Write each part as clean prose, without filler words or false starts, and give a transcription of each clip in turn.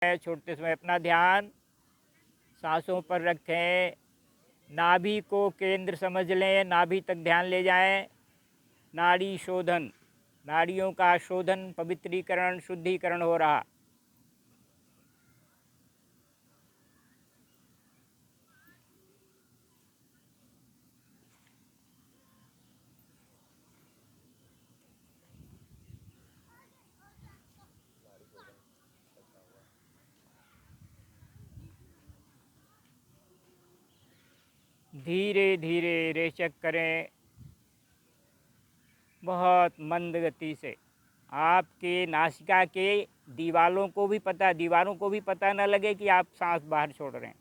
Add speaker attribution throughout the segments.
Speaker 1: छोड़ते समय अपना ध्यान सांसों पर रखें। नाभि को केंद्र समझ लें, नाभि तक ध्यान ले जाएं। नाड़ी शोधन, नाड़ियों का शोधन, पवित्रीकरण, शुद्धिकरण हो रहा। धीरे धीरे रेचक करें, बहुत मंद गति से। आपके नासिका के दीवारों को भी पता न लगे कि आप सांस बाहर छोड़ रहे हैं।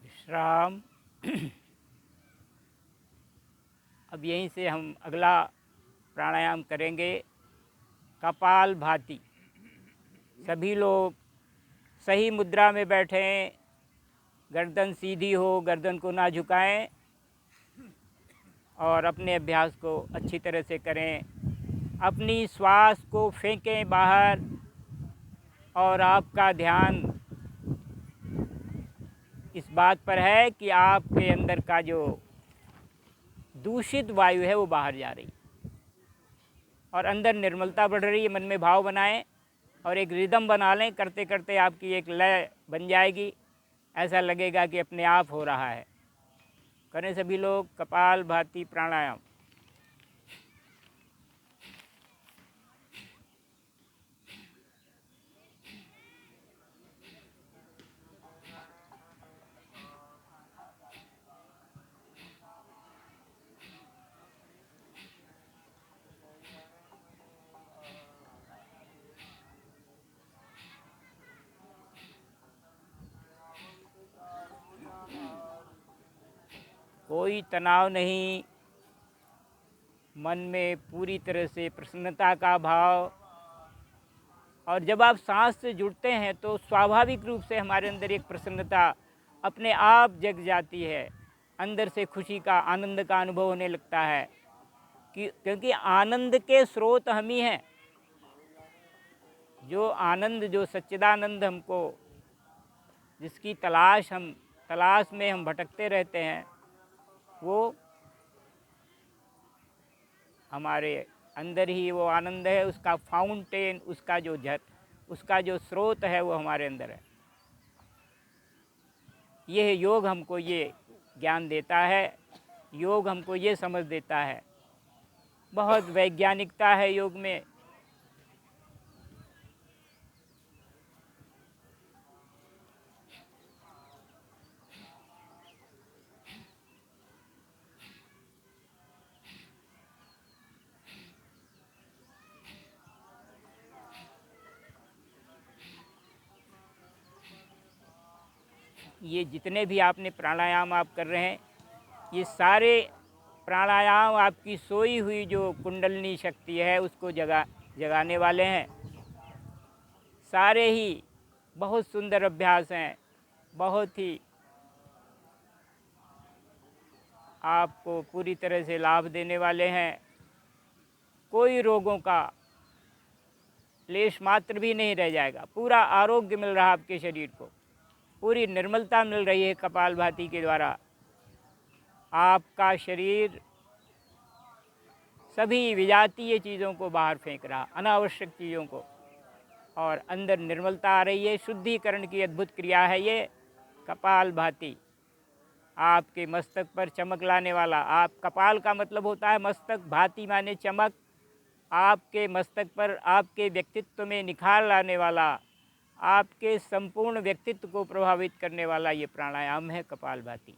Speaker 1: विश्राम। अब यहीं से हम अगला प्राणायाम करेंगे, कपाल भाती। सभी लोग सही मुद्रा में बैठें, गर्दन सीधी हो, गर्दन को ना झुकाएं और अपने अभ्यास को अच्छी तरह से करें। अपनी श्वास को फेंकें बाहर और आपका ध्यान इस बात पर है कि आपके अंदर का जो दूषित वायु है वो बाहर जा रही और अंदर निर्मलता बढ़ रही है। मन में भाव बनाएं और एक रिदम बना लें। करते करते आपकी एक लय बन जाएगी, ऐसा लगेगा कि अपने आप हो रहा है। करें सभी लोग कपाल भाती प्राणायाम। कोई तनाव नहीं, मन में पूरी तरह से प्रसन्नता का भाव। और जब आप सांस से जुड़ते हैं तो स्वाभाविक रूप से हमारे अंदर एक प्रसन्नता अपने आप जग जाती है। अंदर से खुशी का, आनंद का अनुभव होने लगता है क्योंकि आनंद के स्रोत हम ही हैं। जो आनंद, जो सच्चिदानंद हमको, जिसकी तलाश में हम भटकते रहते हैं, वो हमारे अंदर ही वो आनंद है। उसका फाउंटेन, उसका जो स्रोत है वो हमारे अंदर है। यह योग हमको ये ज्ञान देता है, योग हमको ये समझ देता है। बहुत वैज्ञानिकता है योग में। ये जितने भी आपने प्राणायाम आप कर रहे हैं, ये सारे प्राणायाम आपकी सोई हुई जो कुंडलिनी शक्ति है उसको जगाने वाले हैं। सारे ही बहुत सुंदर अभ्यास हैं, बहुत ही आपको पूरी तरह से लाभ देने वाले हैं। कोई रोगों का लेश मात्र भी नहीं रह जाएगा, पूरा आरोग्य मिल रहा आपके शरीर को। पूरी निर्मलता मिल रही है कपालभाति के द्वारा। आपका शरीर सभी विजातीय चीज़ों को बाहर फेंक रहा, अनावश्यक चीज़ों को, और अंदर निर्मलता आ रही है। शुद्धिकरण की अद्भुत क्रिया है ये कपालभाति। आपके मस्तक पर चमक लाने वाला, आप कपाल का मतलब होता है मस्तक, भाति माने चमक। आपके मस्तक पर आपके व्यक्तित्व में निखार लाने वाला, आपके संपूर्ण व्यक्तित्व को प्रभावित करने वाला ये प्राणायाम है कपालभाति।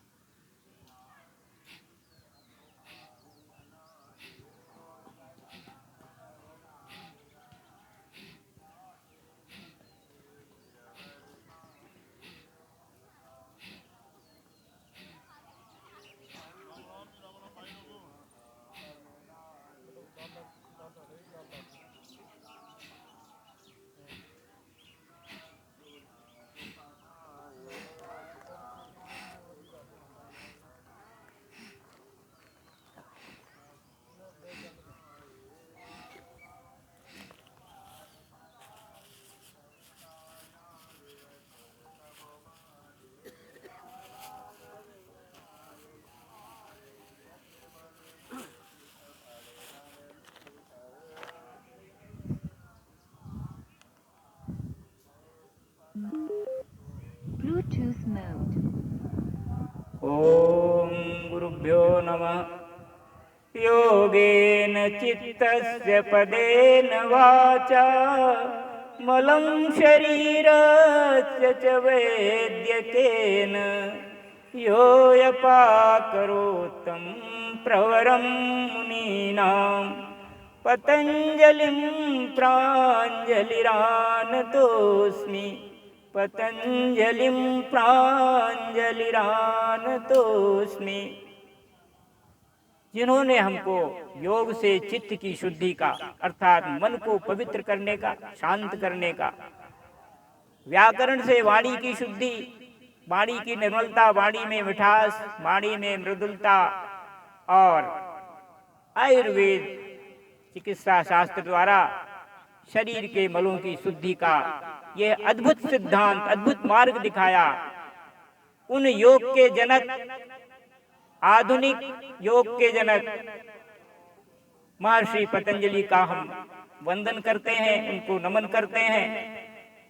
Speaker 2: Bluetooth mode.
Speaker 1: ॐ गुरुभ्यो नमः। योगेन चित्तस्य पदेन वाचा मलं शरीरस्य च वैद्यकेन योऽयपाकरोत्तं प्रवरं मुनीनां पतञ्जलिं प्राञ्जलिरानतोऽस्मि। पतंजलिं प्राञ्जलिरानतोऽस्मि। जिन्होंने हमको योग से चित्त की शुद्धि का अर्थात मन को पवित्र करने का, शांत करने का, व्याकरण से वाणी की शुद्धि, वाणी की निर्मलता, वाणी में मिठास, वाणी में मृदुलता, और आयुर्वेद चिकित्सा शास्त्र द्वारा शरीर के मलों की शुद्धि का यह अद्भुत सिद्धांत, अद्भुत मार्ग दिखाया। उन योग के जनक, आधुनिक योग के जनक महर्षि पतंजलि का हम वंदन करते हैं, उनको नमन करते हैं,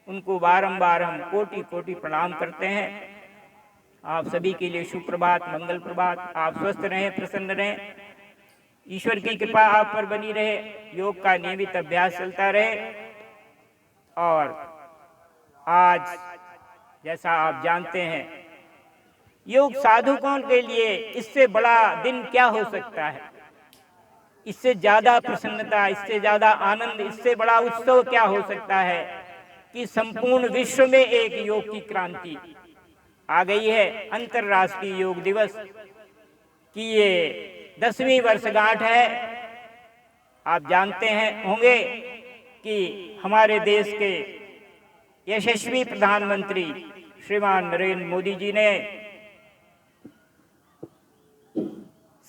Speaker 1: उनको बारंबार हम कोटि कोटि प्रणाम करते हैं। आप सभी के लिए सुप्रभात, मंगल प्रभात। आप स्वस्थ रहें, प्रसन्न रहें, ईश्वर की कृपा आप पर बनी रहे, योग का नियमित अभ्यास चलता रहे। और आज जैसा आप जानते हैं, योग साधकों के लिए इससे बड़ा दिन क्या हो सकता है, इससे ज्यादा प्रसन्नता, इससे ज्यादा आनंद, इससे बड़ा उत्सव क्या हो सकता है कि संपूर्ण विश्व में एक योग की क्रांति आ गई है। अंतर्राष्ट्रीय योग दिवस की ये 10वीं वर्षगांठ है। आप जानते हैं होंगे कि हमारे देश के यशस्वी प्रधानमंत्री श्रीमान नरेंद्र मोदी जी ने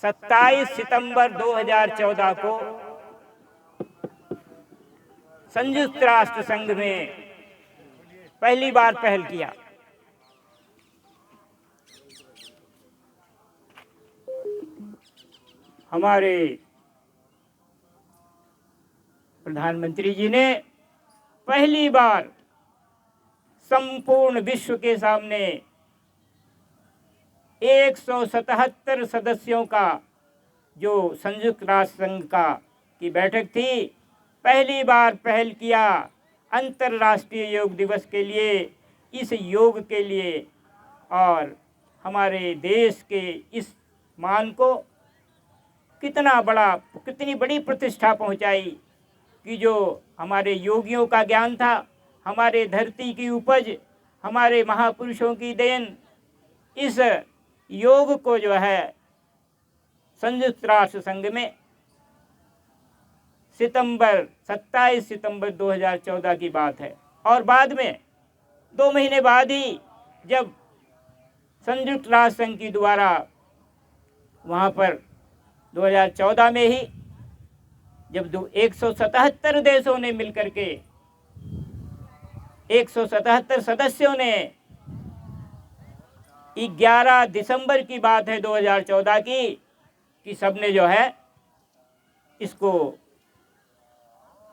Speaker 1: 27 सितंबर 2014 को संयुक्त राष्ट्र संघ में पहली बार पहल किया। हमारे प्रधानमंत्री जी ने पहली बार संपूर्ण विश्व के सामने 177 सदस्यों का जो संयुक्त राष्ट्र संघ का की बैठक थी, पहली बार पहल किया अंतर्राष्ट्रीय योग दिवस के लिए, इस योग के लिए, और हमारे देश के इस मान को कितनी बड़ी प्रतिष्ठा पहुंचाई कि जो हमारे योगियों का ज्ञान था, हमारे धरती की उपज, हमारे महापुरुषों की देन, इस योग को जो है संयुक्त राष्ट्र संघ में 27 सितंबर 2014 की बात है। और बाद में 2 महीने बाद ही जब संयुक्त राष्ट्र संघ की द्वारा वहाँ पर 2014 में ही जब 177 देशों ने मिलकर के 177 सदस्यों ने 11 दिसंबर की बात है 2014 की, कि सबने जो है इसको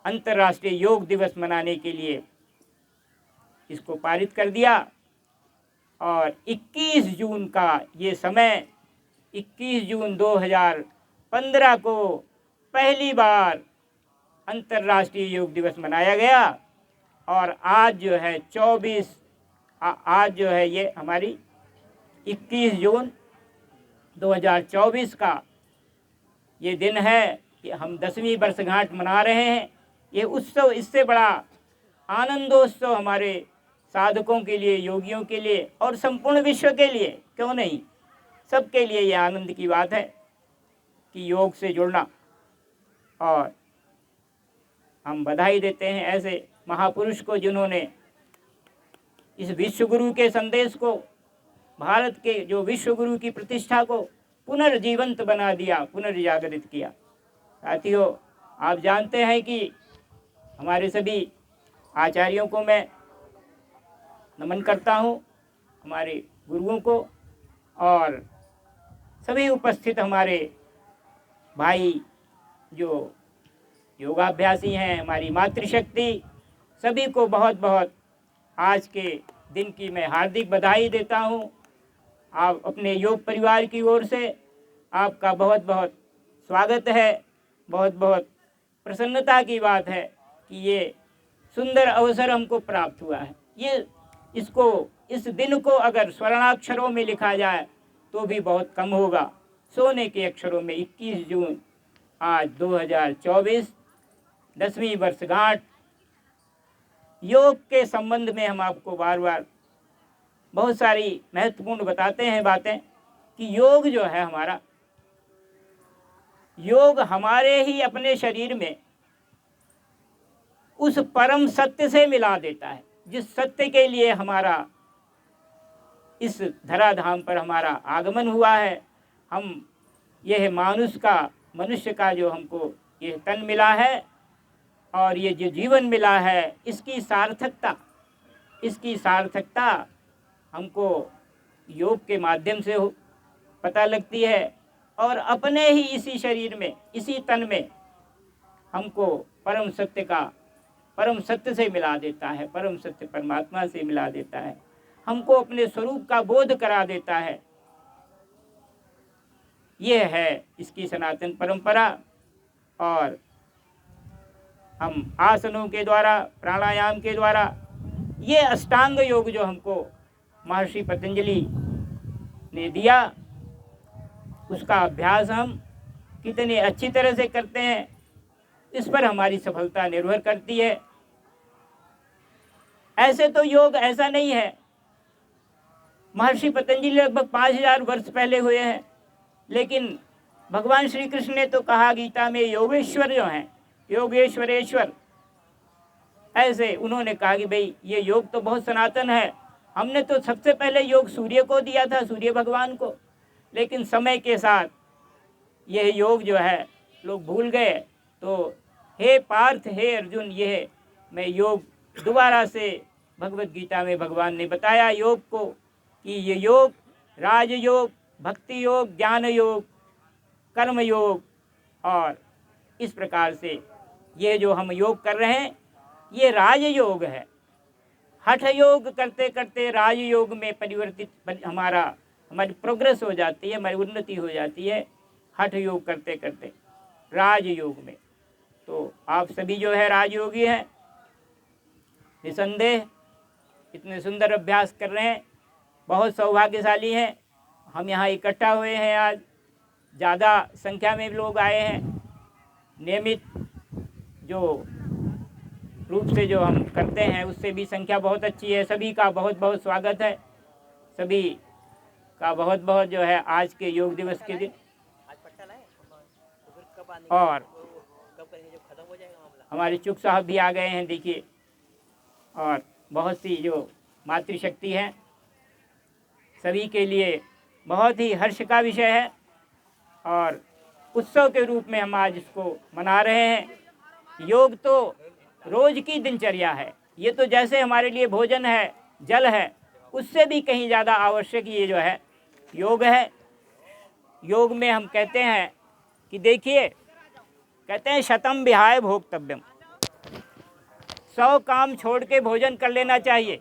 Speaker 1: अंतर्राष्ट्रीय योग दिवस मनाने के लिए इसको पारित कर दिया। और 21 जून का ये समय, 21 जून 2015 को पहली बार अंतर्राष्ट्रीय योग दिवस मनाया गया। और आज जो है 24 आज जो है ये हमारी 21 जून 2024 का ये दिन है कि हम 10वीं वर्षगांठ मना रहे हैं। ये उत्सव, इससे बड़ा आनंदोत्सव हमारे साधकों के लिए, योगियों के लिए और संपूर्ण विश्व के लिए क्यों नहीं, सबके लिए ये आनंद की बात है कि योग से जुड़ना। और हम बधाई देते हैं ऐसे महापुरुष को जिन्होंने इस विश्वगुरु के संदेश को, भारत के जो विश्वगुरु की प्रतिष्ठा को पुनर्जीवंत बना दिया, पुनर्जागृत किया। साथियों, आप जानते हैं कि हमारे सभी आचार्यों को मैं नमन करता हूँ, हमारे गुरुओं को, और सभी उपस्थित हमारे भाई जो योगाभ्यासी हैं, हमारी मातृशक्ति, सभी को बहुत बहुत आज के दिन की मैं हार्दिक बधाई देता हूँ। आप अपने योग परिवार की ओर से आपका बहुत बहुत स्वागत है। बहुत बहुत प्रसन्नता की बात है कि ये सुंदर अवसर हमको प्राप्त हुआ है। इस दिन को अगर स्वर्णाक्षरों में लिखा जाए तो भी बहुत कम होगा। सोने के अक्षरों में 21 जून आज 2024 10वीं वर्षगांठ। योग के संबंध में हम आपको बार बार बहुत सारी महत्वपूर्ण बताते हैं बातें कि योग जो है हमारा, योग हमारे ही अपने शरीर में उस परम सत्य से मिला देता है, जिस सत्य के लिए हमारा इस धराधाम पर हमारा आगमन हुआ है। हम यह मनुष्य का जो हमको ये तन मिला है और ये जो जीवन मिला है, इसकी सार्थकता हमको योग के माध्यम से पता लगती है। और अपने ही इसी शरीर में, इसी तन में हमको परम सत्य से मिला देता है, परम सत्य परमात्मा से मिला देता है, हमको अपने स्वरूप का बोध करा देता है। यह है इसकी सनातन परंपरा। और हम आसनों के द्वारा, प्राणायाम के द्वारा, ये अष्टांग योग जो हमको महर्षि पतंजलि ने दिया, उसका अभ्यास हम कितने अच्छी तरह से करते हैं, इस पर हमारी सफलता निर्भर करती है। ऐसे तो योग ऐसा नहीं है, महर्षि पतंजलि लगभग 5000 वर्ष पहले हुए हैं, लेकिन भगवान श्री कृष्ण ने तो कहा गीता में, योगेश्वर जो हैं, योगेश्वरेश्वर, ऐसे उन्होंने कहा कि भाई ये योग तो बहुत सनातन है। हमने तो सबसे पहले योग सूर्य को दिया था, सूर्य भगवान को, लेकिन समय के साथ यह योग जो है लोग भूल गए। तो हे पार्थ, हे अर्जुन, यह मैं योग दोबारा से भगवत गीता में भगवान ने बताया योग को कि ये योग राजयोग, भक्ति योग, ज्ञान योग, कर्म योग, और इस प्रकार से ये जो हम योग कर रहे हैं ये राजयोग है। हठ योग करते करते राजयोग में परिवर्तित हमारी प्रोग्रेस हो जाती है, हमारी उन्नति हो जाती है हठ योग करते करते राजयोग में। तो आप सभी जो है राजयोगी हैं, निसंदेह इतने सुंदर अभ्यास कर रहे हैं, बहुत सौभाग्यशाली हैं। हम यहाँ इकट्ठा हुए हैं, आज ज़्यादा संख्या में लोग आए हैं। नियमित जो रूप से जो हम करते हैं उससे भी संख्या बहुत अच्छी है। सभी का बहुत बहुत स्वागत है, सभी का बहुत बहुत जो है आज के योग दिवस के दिन। और हमारे चुक साहब भी आ गए हैं, देखिए, और बहुत सी जो मातृशक्ति है, सभी के लिए बहुत ही हर्ष का विषय है और उत्सव के रूप में हम आज इसको मना रहे हैं। योग तो रोज की दिनचर्या है, ये तो जैसे हमारे लिए भोजन है, जल है, उससे भी कहीं ज़्यादा आवश्यक ये जो है योग है। योग में हम कहते हैं कि देखिए, कहते हैं शतम विहाय भोक्तव्यम, 100 काम छोड़ के भोजन कर लेना चाहिए।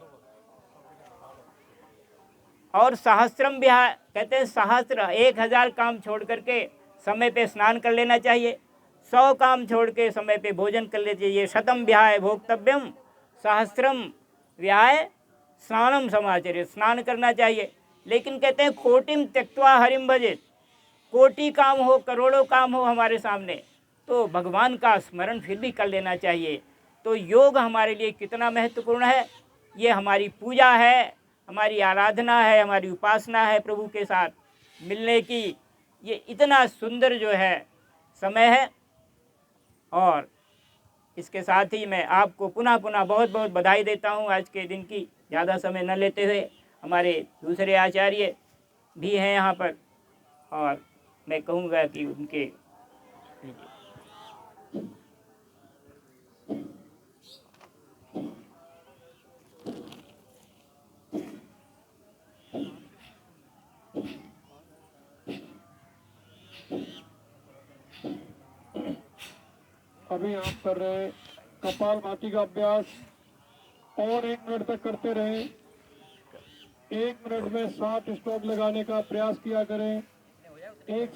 Speaker 1: और सहस्त्रम विहाय, कहते हैं सहस्त्र 1000 काम छोड़ करके समय पे स्नान कर लेना चाहिए। 100 काम छोड़ के समय पे भोजन कर लेना चाहिए। शतम विहाय भोक्तव्यम, सहस्त्रम विहाय स्नानम समाचर्य, स्नान करना चाहिए। लेकिन कहते हैं कोटिम त्यक्त्वा हरिम भजेत, कोटि काम हो, करोड़ों काम हो हमारे सामने, तो भगवान का स्मरण फिर भी कर लेना चाहिए। तो योग हमारे लिए कितना महत्वपूर्ण है, ये हमारी पूजा है, हमारी आराधना है, हमारी उपासना है प्रभु के साथ मिलने की। ये इतना सुंदर जो है समय है। और इसके साथ ही मैं आपको पुनः पुनः बहुत बहुत बधाई देता हूँ आज के दिन की। ज़्यादा समय न लेते हुए, हमारे दूसरे आचार्य भी हैं यहाँ पर, और मैं कहूँगा कि उनके
Speaker 2: अभी आप कर रहे हैं कपालभाति का अभ्यास, और 1 मिनट तक करते रहें। 1 मिनट में 7 स्ट्रोक लगाने का प्रयास किया करें। एक